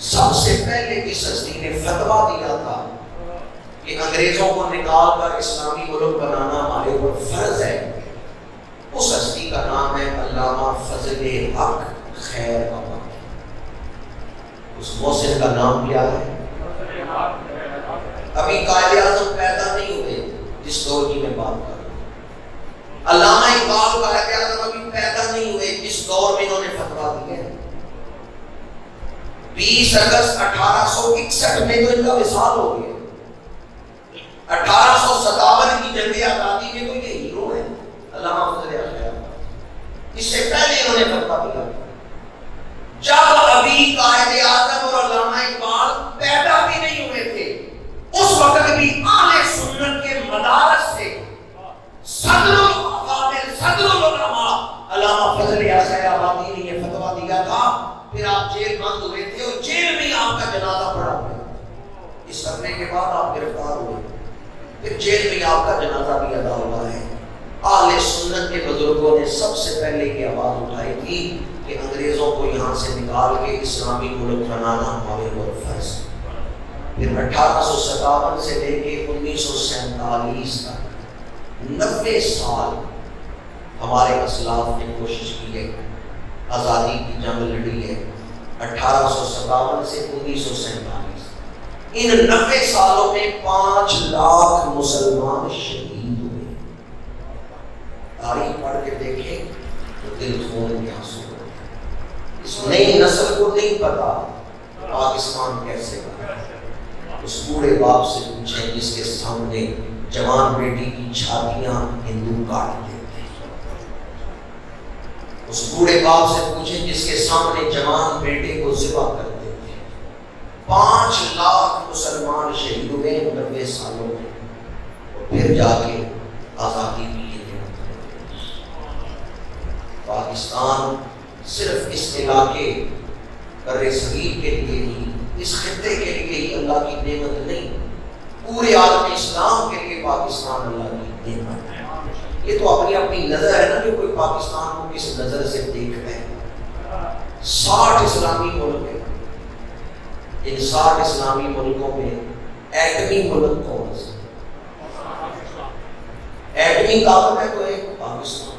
سب سے پہلے اس ہستی نے فتویٰ دیا تھا کہ انگریزوں کو نکال کر اسلامی ملک بنانا ہمارے اوپر فرض ہے، اس ہستی کا نام ہے علامہ فضل حق خیر آبادی۔ اس محسن کا نام کیا ہے؟ ابھی قائد اعظم پیدا نہیں ہوئے جس دور کی میں بات کر رہا ہوں۔ علامہ اقبال قائد اعظم ابھی پیدا نہیں ہوئے جس دور میں انہوں نے فتویٰ دیا ہے۔ 20 اگست 1861 میں تو ان کا وصال ہو گیا۔ 1857 کی جنگ آزادی میں تو یہ ہیرو ہے علامہ فضل حق خیر آبادی۔ اس سے پہلے انہوں نے فتویٰ دیا جب ابھی قائد اعظم اور علامہ اقبال پیدا بھی نہیں ہوئے تھے، اس وقت بھی اہل سنت کے مدارس سے صدر العوامل صدر العلماء علامہ فضل حق خیر آبادی نے یہ فتویٰ دیا تھا۔ پھر آپ جیل بند ہوئے تھے اور جیل میں آپ کا جنازہ پڑا ہوا ہے۔ اس کرنے کے بعد آپ گرفتار ہوئے، پھر جیل میں آپ کا جنازہ بھی ادا ہوا ہے۔ اہل سنت کے بزرگوں نے سب سے پہلے یہ آواز اٹھائی تھی کہ انگریزوں کو یہاں سے نکال کے اسلامی ملک بنانا ہمارے اوپر فرض ہے۔ پھر 1857 سے لے کے 1947 تک 90 سال ہمارے اسلاف نے کوشش کی ہے، آزادی کی جنگ لڑی ہے۔ 1857 سے 1947 ان 90 سالوں میں 5 لاکھ مسلمان شہید ہوئے۔ تاریخ پڑھ کے دیکھیں تو دل خون کے آنسو ہوتے ہیں۔ اس نئی نسل کو نہیں پتا پاکستان کیسے بنا۔ اس بوڑھے باپ سے پوچھیں جس کے سامنے جوان بیٹی کی چھاتیاں ہندو کاٹتے تھے۔ اس بوڑھے باپ سے پوچھیں جس کے سامنے جوان بیٹے کو ذبح کرتے تھے۔ 5 لاکھ مسلمان شہید ہوئے 90 سالوں میں، اور پھر جا کے آزادی کی یہ نعمت۔ پاکستان صرف اس علاقے برِ صغیر کے لیے ہی، اس خطے کے لیے ہی اللہ کی نعمت نہیں، پورے عالم اسلام کے لیے پاکستان اللہ کی نعمت ہے۔ یہ تو اپنی اپنی نظر ہے نا کہ کوئی پاکستان کو کس نظر سے دیکھتا ہے۔ 60 اسلامی ملک ہیں، ان 60 اسلامی ملکوں میں ایٹمی ملک کون سے؟ ایٹمی طاقت ہے تو ایک پاکستان۔